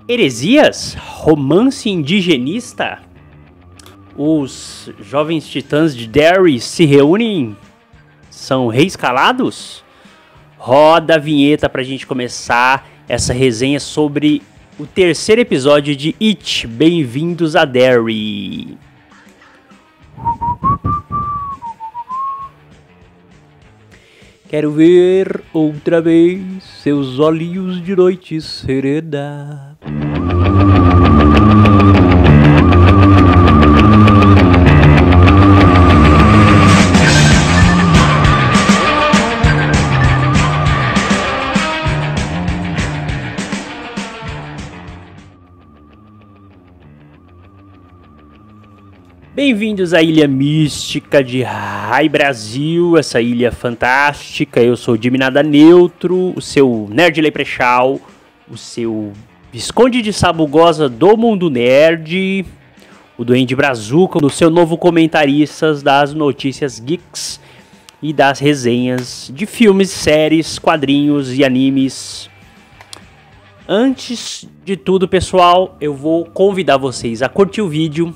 Heresias? Romance indigenista? Os jovens titãs de Derry se reúnem? São reis calados? Roda a vinheta pra gente começar essa resenha sobre o terceiro episódio de It. Bem-vindos a Derry. Quero ver outra vez seus olhinhos de noite serena. Bem-vindos à ilha mística de Rai Brasil, essa ilha fantástica. Eu sou o Jimmy Nada Neutro, o seu Nerd Leprechal, o seu Visconde de Sabugosa do Mundo Nerd, o Duende Brazuca, o seu novo comentarista das notícias geeks e das resenhas de filmes, séries, quadrinhos e animes. Antes de tudo, pessoal, eu vou convidar vocês a curtir o vídeo,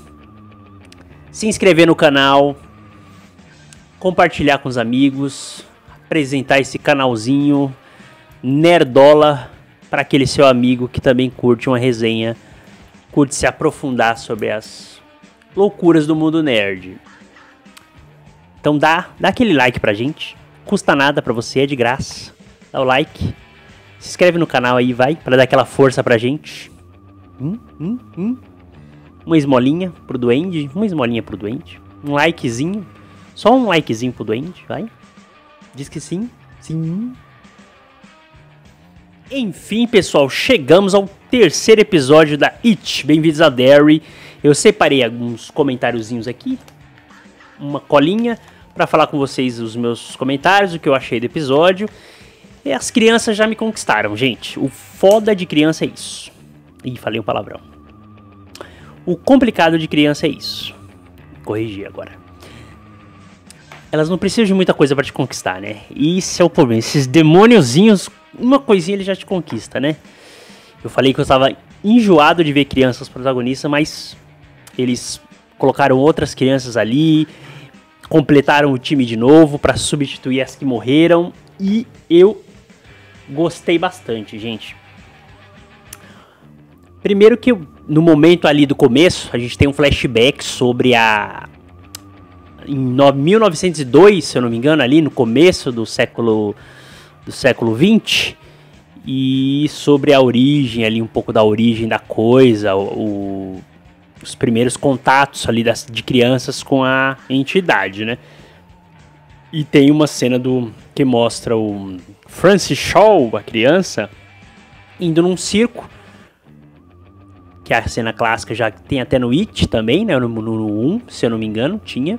se inscrever no canal, compartilhar com os amigos, apresentar esse canalzinho nerdola para aquele seu amigo que também curte uma resenha, curte se aprofundar sobre as loucuras do mundo nerd. Então dá aquele like pra gente, custa nada pra você, é de graça. Dá o like, se inscreve no canal aí, vai, para dar aquela força pra gente. Uma esmolinha pro Duende, um likezinho, só um likezinho pro Duende, vai. Diz que sim, sim. Enfim, pessoal, chegamos ao terceiro episódio da It. Bem-vindos a Derry. Eu separei alguns comentáriozinhos aqui, uma colinha, pra falar com vocês os meus comentários, o que eu achei do episódio. E as crianças já me conquistaram, gente. O foda de criança é isso. Ih, falei um palavrão. O complicado de criança é isso. Corrigir agora. Elas não precisam de muita coisa pra te conquistar, né? E esse é o problema. Esses demôniozinhos, uma coisinha ele já te conquista, né? Eu falei que eu estava enjoado de ver crianças protagonistas, mas eles colocaram outras crianças ali, completaram o time de novo pra substituir as que morreram. E eu gostei bastante, gente. Primeiro que no momento ali do começo, a gente tem um flashback sobre em 1902, se eu não me engano, ali no começo do século 20, e sobre a origem ali, um pouco da origem da coisa, os primeiros contatos ali de crianças com a entidade, né? E tem uma cena que mostra o Francis Shaw, a criança, indo num circo, que a cena clássica já tem até no It também, né? No 1, se eu não me engano, tinha.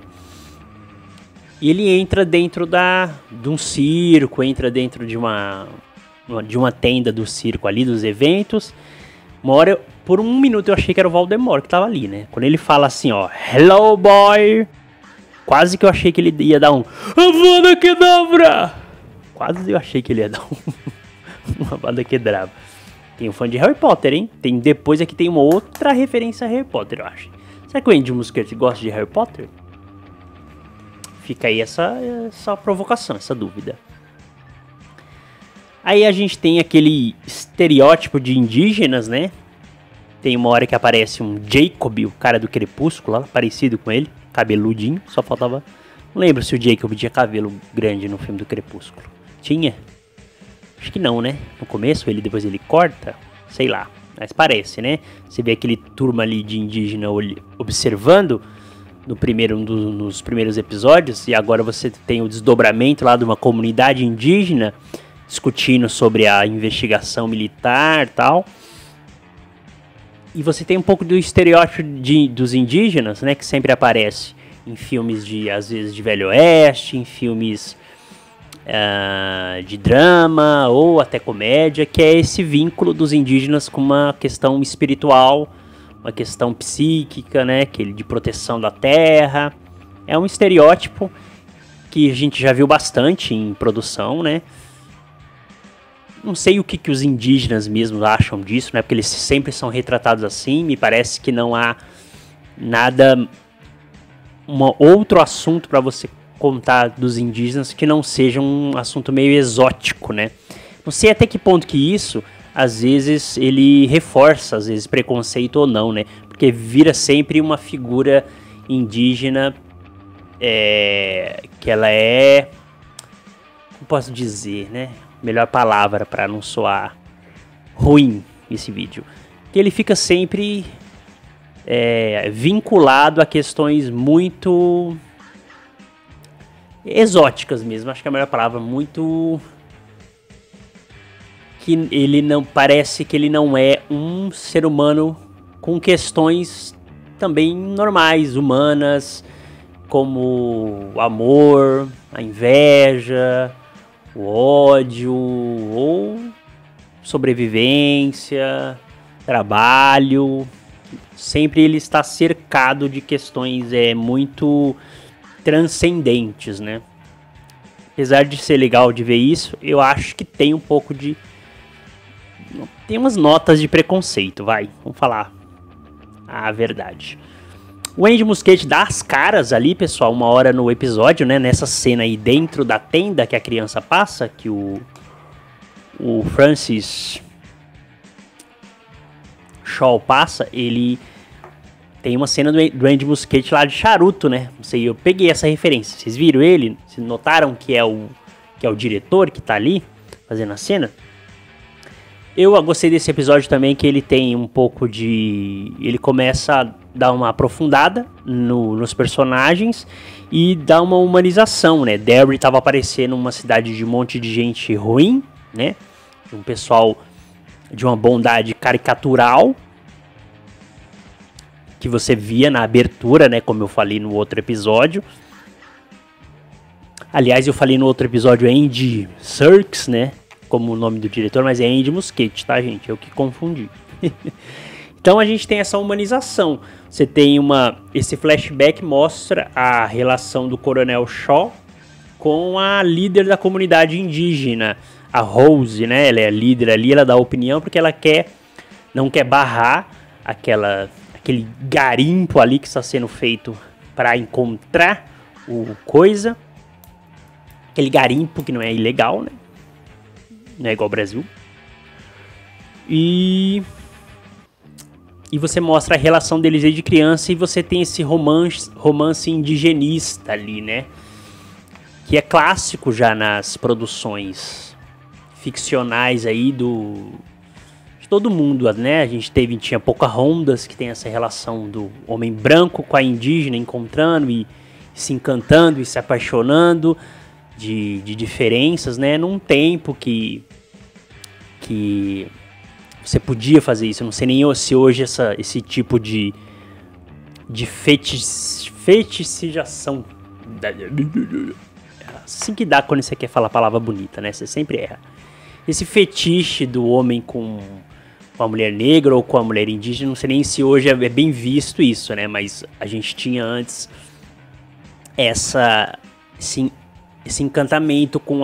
E ele entra dentro de um circo, entra dentro de uma tenda do circo ali, dos eventos. Uma hora, por um minuto eu achei que era o Voldemort que tava ali, né? Quando ele fala assim, ó, "Hello, boy!", quase que eu achei que ele ia dar um Avada Kedavra! Quase eu achei que ele ia dar uma Avada Kedavra. Tem um fã de Harry Potter, hein? Depois aqui tem uma outra referência a Harry Potter, eu acho. Será que o Andy Muschietti gosta de Harry Potter? Fica aí essa provocação, essa dúvida. Aí a gente tem aquele estereótipo de indígenas, né? Tem uma hora que aparece um Jacob, o cara do Crepúsculo, lá, parecido com ele, cabeludinho, só faltava... Não lembro se o Jacob tinha cabelo grande no filme do Crepúsculo. Tinha? Acho que não, né? No começo, depois ele corta, sei lá, mas parece, né? Você vê aquele turma ali de indígena observando nos primeiros episódios, e agora você tem o desdobramento lá de uma comunidade indígena discutindo sobre a investigação militar e tal. E você tem um pouco do estereótipo dos indígenas, né? Que sempre aparece em filmes às vezes, de Velho Oeste, em filmes... de drama ou até comédia, que é esse vínculo dos indígenas com uma questão espiritual, uma questão psíquica, né, de proteção da terra. É um estereótipo que a gente já viu bastante em produção, né? Não sei o que os indígenas mesmo acham disso, né? Porque eles sempre são retratados assim. Me parece que não há nada, outro assunto para você contar dos indígenas que não seja um assunto meio exótico, né? Não sei até que ponto que isso, às vezes, ele reforça, às vezes, preconceito ou não, né? Porque vira sempre uma figura indígena que ela é... Como posso dizer, né? Melhor palavra para não soar ruim esse vídeo. Que ele fica sempre vinculado a questões muito exóticas mesmo. Acho que é a melhor palavra, muito... que ele não... Parece que ele não é um ser humano com questões também normais, humanas, como o amor, a inveja, o ódio, ou sobrevivência, trabalho. Sempre ele está cercado de questões muito transcendentes, né? Apesar de ser legal de ver isso, eu acho que tem um pouco de... Tem umas notas de preconceito, vamos falar a verdade. O Andy Muschietti dá as caras ali, pessoal, uma hora no episódio, né? Nessa cena aí dentro da tenda que a criança passa, que o Francis Shaw passa, ele tem uma cena do Andy Muschietti lá de charuto, né? Não sei, eu peguei essa referência. Vocês viram ele? Vocês notaram que é o diretor que tá ali fazendo a cena? Eu gostei desse episódio também, que ele tem um pouco de... Ele começa a dar uma aprofundada nos personagens e dá uma humanização, né? Derry estava aparecendo uma cidade de um monte de gente ruim, né? De um pessoal de uma bondade caricatural, que você via na abertura, né? Como eu falei no outro episódio. Aliás, eu falei no outro episódio Andy Serkis, né? Como o nome do diretor, mas é Andy Muschietti, tá, gente? Eu que confundi. Então a gente tem essa humanização. Você tem esse flashback mostra a relação do Coronel Shaw com a líder da comunidade indígena, a Rose, né? Ela é a líder ali, ela dá opinião porque ela não quer barrar aquele garimpo ali que está sendo feito para encontrar aquele garimpo que não é ilegal, né? Não é igual ao Brasil. E você mostra a relação deles desde criança e você tem esse romance indigenista ali, né? Que é clássico já nas produções ficcionais aí de todo mundo, né? A gente tinha Pocahontas, que tem essa relação do homem branco com a indígena encontrando e se encantando e se apaixonando de diferenças, né? Num tempo que você podia fazer isso. Eu não sei nem se hoje esse tipo de fetichização, assim que dá quando você quer falar a palavra bonita, né? Você sempre erra. Esse fetiche do homem com a mulher negra ou com a mulher indígena, não sei nem se hoje é bem visto isso, né? Mas a gente tinha antes esse encantamento com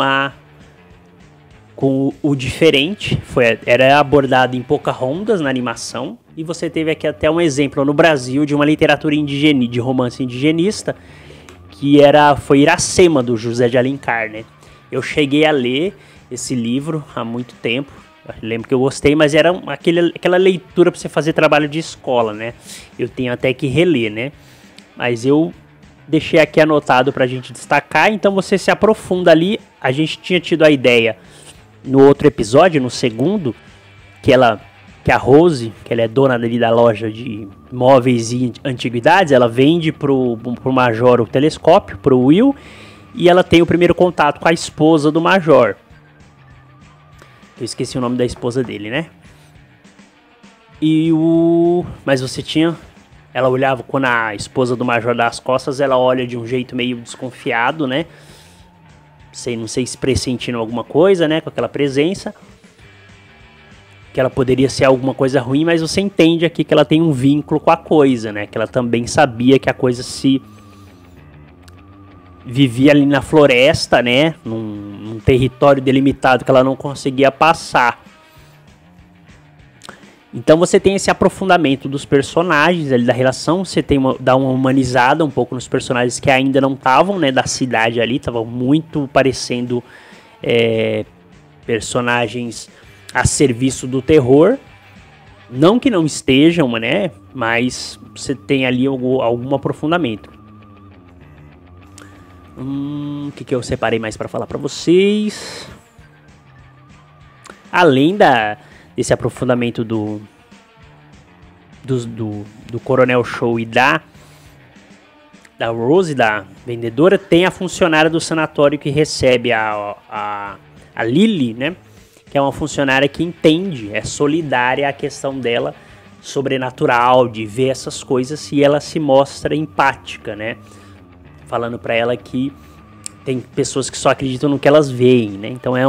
o diferente. Era abordado em Pocahontas na animação, e você teve aqui até um exemplo no Brasil de uma literatura de romance indigenista, que foi Iracema, do José de Alencar, né? Eu cheguei a ler esse livro há muito tempo, eu lembro que eu gostei, mas era aquela leitura para você fazer trabalho de escola, né? Eu tenho até que reler, né? Mas eu deixei aqui anotado pra gente destacar, então você se aprofunda ali. A gente tinha tido a ideia no outro episódio, no segundo, que a Rose, que ela é dona ali da loja de móveis e antiguidades, ela vende pro Major o telescópio, pro Will, e ela tem o primeiro contato com a esposa do Major. Eu esqueci o nome da esposa dele, né? Mas você tinha... Ela olhava, quando a esposa do Major dá as costas, ela olha de um jeito meio desconfiado, né? Não sei se pressentindo alguma coisa, né? Com aquela presença. Que ela poderia ser alguma coisa ruim, mas você entende aqui que ela tem um vínculo com a coisa, né? Que ela também sabia que a coisa vivia ali na floresta, né? Num território delimitado que ela não conseguia passar. Então você tem esse aprofundamento dos personagens ali, da relação, você dá uma humanizada um pouco nos personagens que ainda não estavam, né, da cidade ali, estavam muito parecendo personagens a serviço do terror. Não que não estejam, né, mas você tem ali algum aprofundamento. O que eu separei mais para falar para vocês? Além desse aprofundamento do Coronel Show e da Rose, da vendedora, tem a funcionária do sanatório que recebe a Lily, né? Que é uma funcionária que entende, é solidária à questão dela sobrenatural, de ver essas coisas, e ela se mostra empática, né? Falando para ela que tem pessoas que só acreditam no que elas veem, né? Então é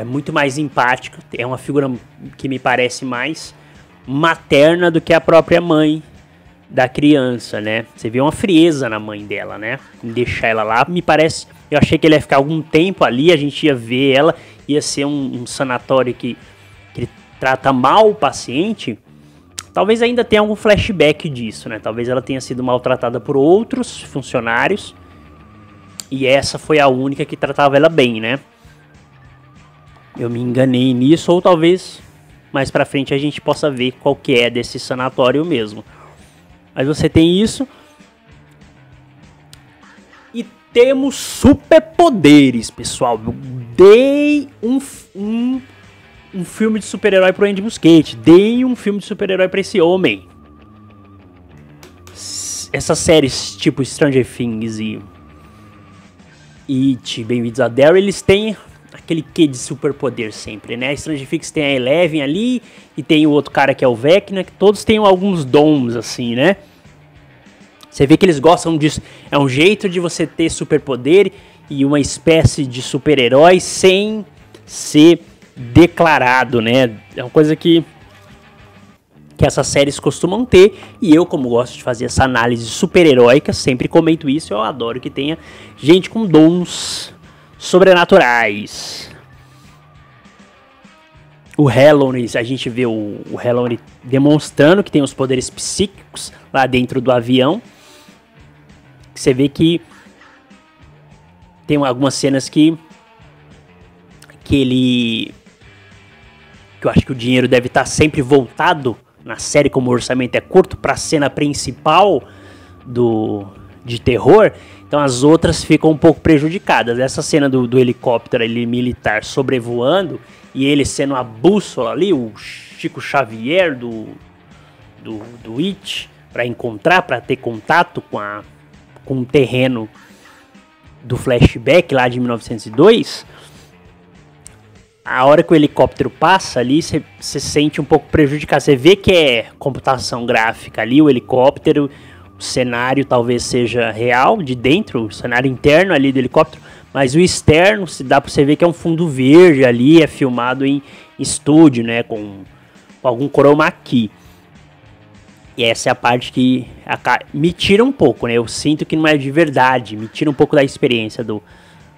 muito mais empática, é uma figura que me parece mais materna do que a própria mãe da criança, né? Você vê uma frieza na mãe dela, né? Em deixar ela lá, me parece... Eu achei que ele ia ficar algum tempo ali, a gente ia ver ela, ia ser um sanatório que ele trata mal o paciente. Talvez ainda tenha algum flashback disso, né? Talvez ela tenha sido maltratada por outros funcionários e essa foi a única que tratava ela bem, né? Eu me enganei nisso, ou talvez mais pra frente a gente possa ver qual que é desse sanatório mesmo. Mas você tem isso. E temos superpoderes, pessoal. Eu dei um filme de super-herói pro Andy Muschietti. Dei um filme de super-herói pra esse homem. Essas séries tipo Stranger Things e It, Bem-vindos a Daryl, eles têm aquele quê de superpoder sempre, né? A Stranger Things tem a Eleven ali e tem o outro cara que é o Vecna, que todos têm alguns dons assim, né? Você vê que eles gostam disso. É um jeito de você ter superpoder e uma espécie de super-herói sem ser declarado, né? É uma coisa que essas séries costumam ter, e eu, como gosto de fazer essa análise super-heróica, sempre comento isso. Eu adoro que tenha gente com dons sobrenaturais. O Halloween, a gente vê o Halloween demonstrando que tem os poderes psíquicos lá dentro do avião. Você vê que tem algumas cenas que eu acho que o dinheiro deve estar sempre voltado na série, como o orçamento é curto, para a cena principal de terror. Então as outras ficam um pouco prejudicadas. Essa cena do helicóptero ali, militar sobrevoando e ele sendo a bússola ali, o Chico Xavier do It, para ter contato com o terreno do flashback lá de 1902. A hora que o helicóptero passa ali, você sente um pouco prejudicado. Você vê que é computação gráfica ali, o helicóptero, o cenário talvez seja real de dentro, o cenário interno ali do helicóptero, mas o externo, dá pra você ver que é um fundo verde ali, é filmado em estúdio, né, com algum chroma key. E essa é a parte que me tira um pouco, né, eu sinto que não é de verdade, me tira um pouco da experiência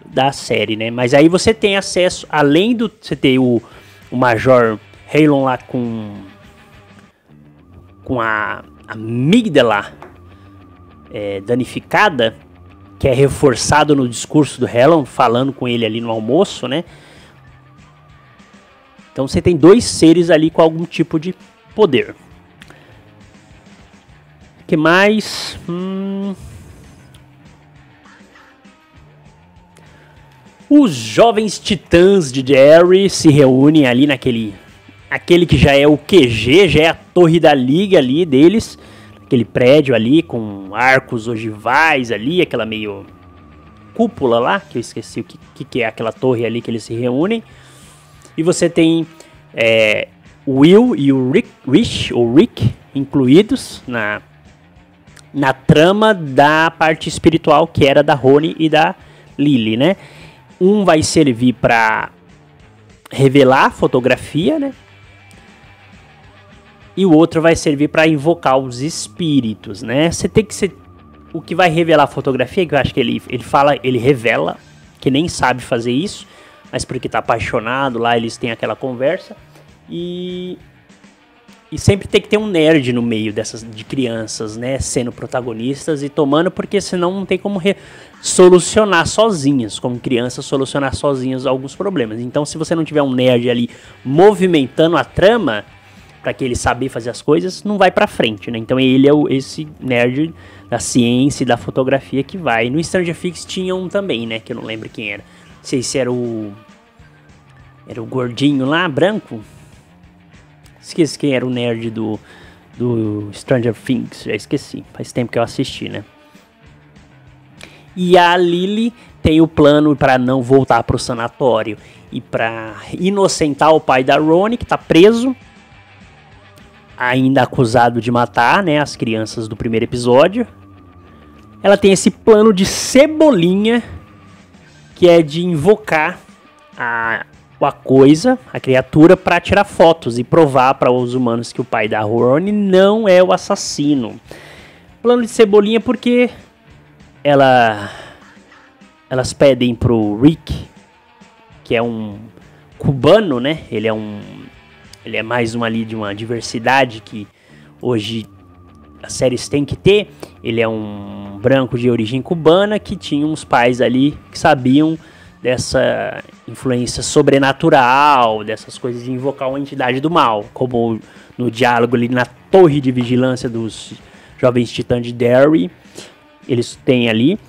da série, né? Mas aí você tem acesso, além do você ter o Major Halon lá com a amígdala danificada, que é reforçado no discurso do Halon, falando com ele ali no almoço, né? Então você tem dois seres ali com algum tipo de poder. O que mais? Os jovens titãs de Derry se reúnem ali aquele que já é o QG, já é a torre da liga ali deles, aquele prédio ali com arcos ogivais ali, aquela meio cúpula lá, que eu esqueci o que é aquela torre ali que eles se reúnem. E você tem o Will e o Rick incluídos na trama da parte espiritual que era da Rony e da Lily, né? Um vai servir para revelar a fotografia, né? E o outro vai servir para invocar os espíritos, né? Você tem que ser... o que vai revelar a fotografia, que eu acho que ele revela que nem sabe fazer isso, mas porque tá apaixonado lá, eles têm aquela conversa. E sempre tem que ter um nerd no meio de crianças, né, sendo protagonistas e tomando, porque senão não tem como solucionar sozinhas, como crianças solucionar sozinhas alguns problemas. Então, se você não tiver um nerd ali movimentando a trama, para que ele saber fazer as coisas, não vai pra frente, né? Então ele é esse nerd da ciência e da fotografia que vai. No Stranger Things tinha um também, né, que eu não lembro quem era. Não sei se era o gordinho lá, branco. Esqueci quem era o nerd do Stranger Things, já esqueci, faz tempo que eu assisti, né? E a Lily tem o plano para não voltar pro sanatório e para inocentar o pai da Ronnie, que tá preso, ainda acusado de matar, né, as crianças do primeiro episódio. Ela tem esse plano de cebolinha, que é de invocar a criatura, para tirar fotos e provar para os humanos que o pai da Ronnie não é o assassino. Plano de cebolinha porque elas pedem pro Rick, que é um cubano, né? Ele é mais um ali de uma diversidade que hoje as séries têm que ter. Ele é um branco de origem cubana que tinha uns pais ali que sabiam dessa influência sobrenatural, dessas coisas de invocar uma entidade do mal, como no diálogo ali na torre de vigilância dos jovens titãs de Derry, eles têm ali,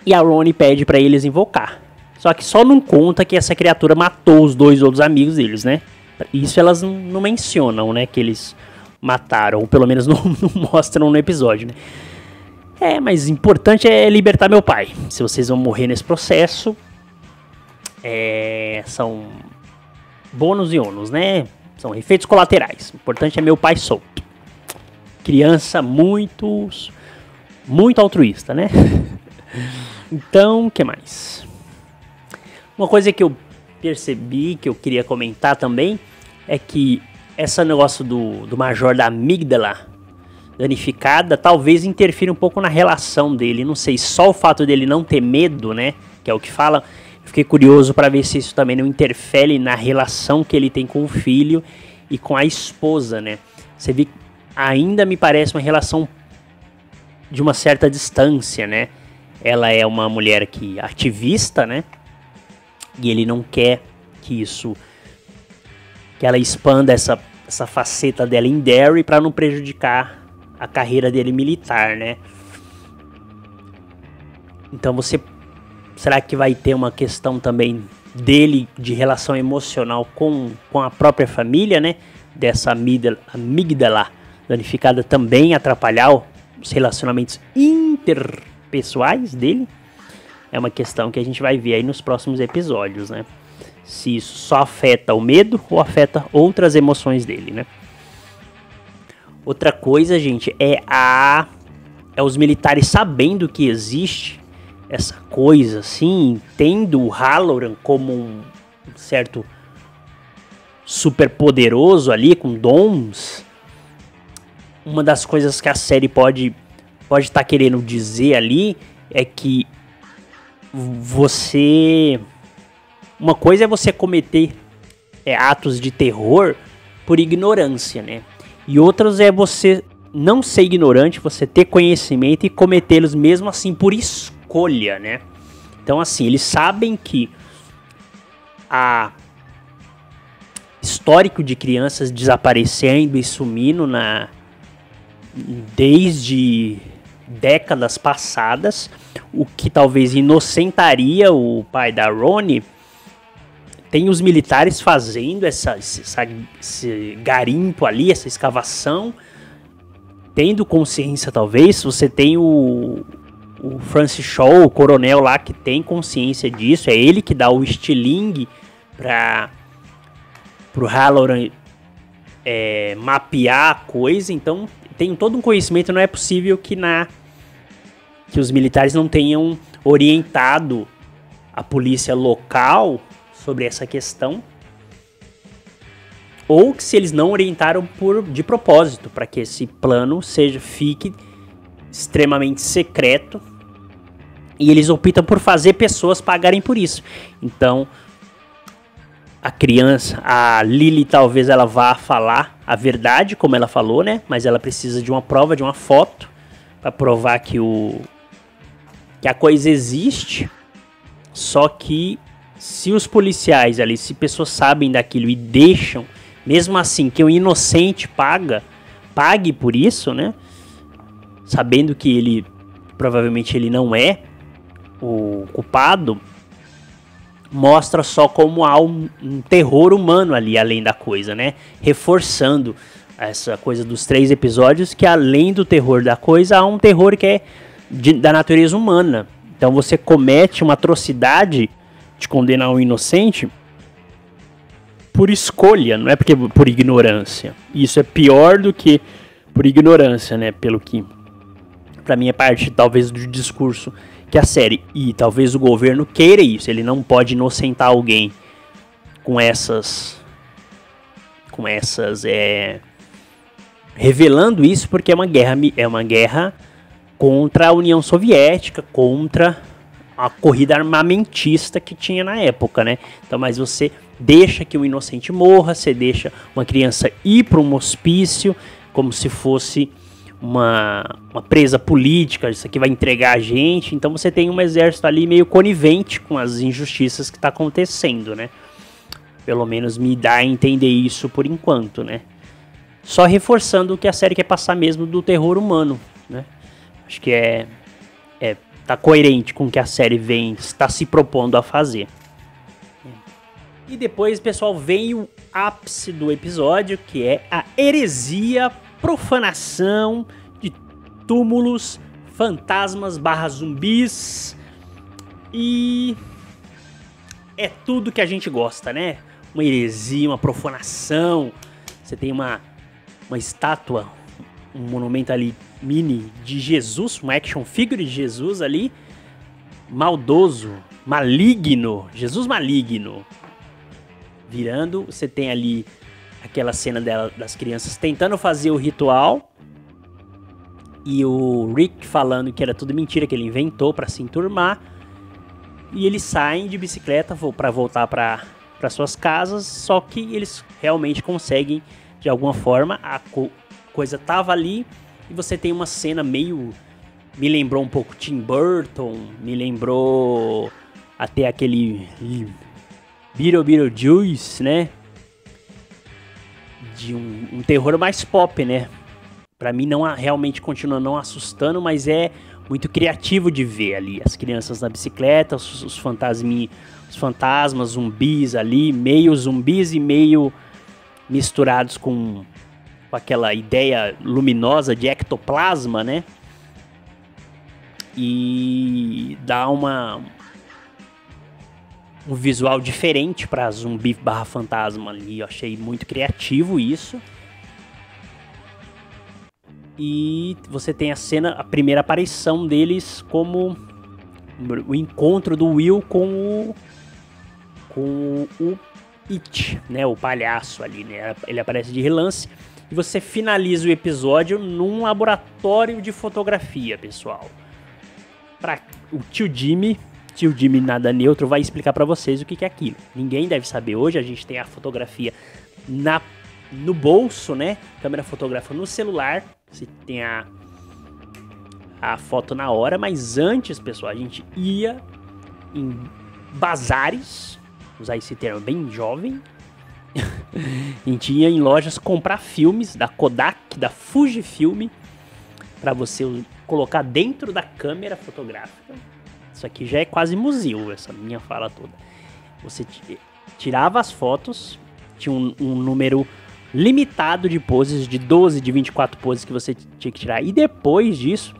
e a Ronnie pede pra eles invocar. Só que só não conta que essa criatura matou os dois outros amigos deles, né? Isso elas não mencionam, né, que eles mataram, ou pelo menos não mostram no episódio, né? Mas o importante é libertar meu pai. Se vocês vão morrer nesse processo, são bônus e ônus, né? São efeitos colaterais. O importante é meu pai solto. Criança muito altruísta, né? Então, o que mais? Uma coisa que eu percebi, que eu queria comentar também, é que esse negócio do major da amígdala danificada talvez interfira um pouco na relação dele. Não sei, só o fato dele não ter medo, né? Que é o que fala. Fiquei curioso para ver se isso também não interfere na relação que ele tem com o filho e com a esposa, né? Você vê, ainda me parece uma relação de uma certa distância, né? Ela é uma mulher ativista, né? E ele não quer que ela expanda essa faceta dela em Derry para não prejudicar a carreira dele militar, né? Então será que vai ter uma questão também dele de relação emocional com a própria família, né? Dessa amígdala danificada também atrapalhar os relacionamentos interpessoais dele? É uma questão que a gente vai ver aí nos próximos episódios, né? Se isso só afeta o medo ou afeta outras emoções dele, né? Outra coisa, gente, é os militares sabendo que existe essa coisa, assim, tendo o Halloran como um certo super poderoso ali, com dons. Uma das coisas que a série pode estar querendo dizer ali é que uma coisa é você cometer atos de terror por ignorância, né? E outras é você não ser ignorante, você ter conhecimento e cometê-los mesmo assim por escolha, né? Então, assim, eles sabem que a histórico de crianças desaparecendo e sumindo desde décadas passadas, o que talvez inocentaria o pai da Ronnie. Tem os militares fazendo esse garimpo ali, essa escavação, tendo consciência talvez. Você tem o Francis Shaw, o coronel lá, que tem consciência disso. É ele que dá o estilingue pro Halloran mapear a coisa. Então tem todo um conhecimento. Não é possível que os militares não tenham orientado a polícia local sobre essa questão, ou que se eles não orientaram de propósito, para que esse plano fique extremamente secreto. E eles optam por fazer pessoas pagarem por isso. Então, a criança, a Lily, talvez ela vá falar a verdade, como ela falou, né? Mas ela precisa de uma prova, de uma foto, para provar que a coisa existe. Só que se os policiais ali, se pessoas sabem daquilo e deixam, mesmo assim que o inocente pague por isso, né? Sabendo que provavelmente ele não é o culpado, mostra só como há um terror humano ali, além da coisa, né? Reforçando essa coisa dos 3 episódios, que além do terror da coisa, há um terror que é da natureza humana. Então você comete uma atrocidade de condenar um inocente por escolha, não é porque por ignorância. Isso é pior do que por ignorância, né? Pelo que, pra mim, é parte talvez do discurso que a série e talvez o governo queira isso. Ele não pode inocentar alguém com essas revelando isso, porque é uma guerra contra a União Soviética, contra a corrida armamentista que tinha na época, né? Então, mas você deixa que o inocente morra, você deixa uma criança ir para um hospício como se fosse uma presa política, isso aqui vai entregar a gente. Então você tem um exército ali meio conivente com as injustiças que está acontecendo, né? Pelo menos me dá a entender isso por enquanto, né? Só reforçando o que a série quer passar mesmo do terror humano, né? Acho que tá coerente com o que a série está se propondo a fazer. E depois, pessoal, vem o ápice do episódio, que é a heresia, profanação de túmulos, fantasmas / zumbis. E é tudo que a gente gosta, né? Uma heresia, uma profanação. Você tem uma estátua, um monumento ali mini de Jesus, um action figure de Jesus ali, maldoso, maligno, Jesus maligno. Virando, você tem ali aquela cena das crianças tentando fazer o ritual e o Rick falando que era tudo mentira, que ele inventou para se enturmar, e eles saem de bicicleta para voltar para suas casas, só que eles realmente conseguem, de alguma forma, a coisa tava ali, e você tem uma cena meio, me lembrou um pouco Tim Burton, me lembrou até aquele Beetlejuice, né? De um terror mais pop, né? Pra mim realmente continua não assustando, mas é muito criativo de ver ali as crianças na bicicleta, os fantasmas, zumbis ali, meio zumbis e meio misturados com aquela ideia luminosa de ectoplasma, né? E dá um visual diferente para zumbi / fantasma ali. Eu achei muito criativo isso. E você tem a primeira aparição deles, como o encontro do Will com o It, né? O palhaço ali, né? Ele aparece de relance. E você finaliza o episódio num laboratório de fotografia, pessoal. O tio Jimmy Nada Neutro vai explicar pra vocês o que é aquilo. Ninguém deve saber hoje, a gente tem a fotografia no bolso, né? Câmera fotográfica no celular, você tem a foto na hora, mas antes, pessoal, a gente ia em bazares, usar esse termo bem jovem, a gente ia em lojas comprar filmes da Kodak, da Fujifilm, pra você colocar dentro da câmera fotográfica. Isso aqui já é quase museu, essa minha fala toda. Você tirava as fotos, tinha um número limitado de poses, de 12, de 24 poses que você tinha que tirar. E depois disso,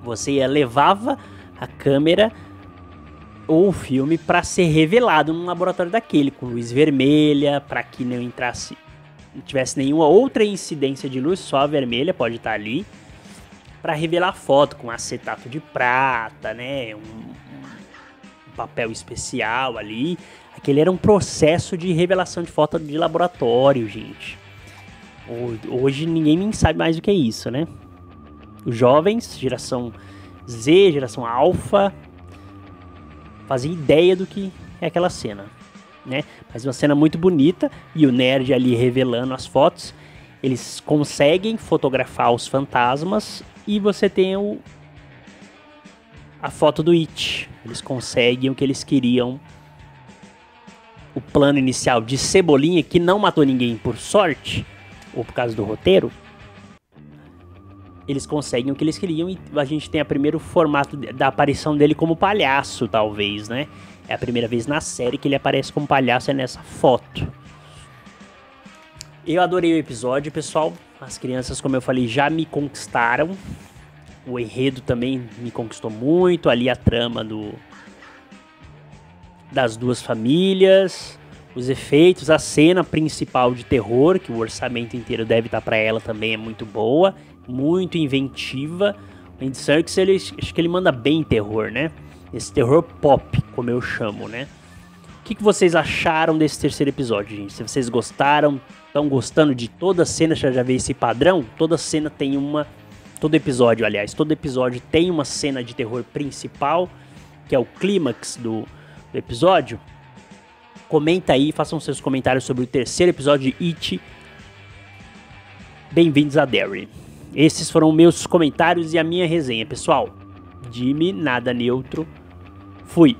você levava a câmera ou o filme para ser revelado num laboratório daquele, com luz vermelha, para que não tivesse nenhuma outra incidência de luz, só a vermelha pode estar ali, para revelar a foto com acetato de prata, né, um papel especial ali. Aquele era um processo de revelação de foto de laboratório, gente. Hoje ninguém nem sabe mais o que é isso, né? Os jovens, geração Z, geração Alpha, fazem ideia do que é aquela cena, né? Mas uma cena muito bonita, e o nerd ali revelando as fotos. Eles conseguem fotografar os fantasmas e você tem a foto do It. Eles conseguem o que eles queriam. O plano inicial de Cebolinha, que não matou ninguém por sorte, ou por causa do roteiro, eles conseguem o que eles queriam, e a gente tem o primeiro formato da aparição dele como palhaço, talvez, né? É a primeira vez na série que ele aparece como palhaço, é nessa foto. Eu adorei o episódio, pessoal. As crianças, como eu falei, já me conquistaram. O enredo também me conquistou muito. Ali a trama das duas famílias, os efeitos, a cena principal de terror, que o orçamento inteiro deve estar para ela também, é muito boa, muito inventiva. O Andy Serkis, acho que ele manda bem em terror, né? Esse terror pop, como eu chamo, né? O que vocês acharam desse terceiro episódio, gente? Se vocês gostaram, estão gostando de toda a cena, já vê esse padrão? Toda cena tem todo episódio tem uma cena de terror principal, que é o clímax do episódio. Comenta aí, façam seus comentários sobre o terceiro episódio de It. Bem-vindos a Derry. Esses foram meus comentários e a minha resenha, pessoal. Jimmy, nada neutro. Fui.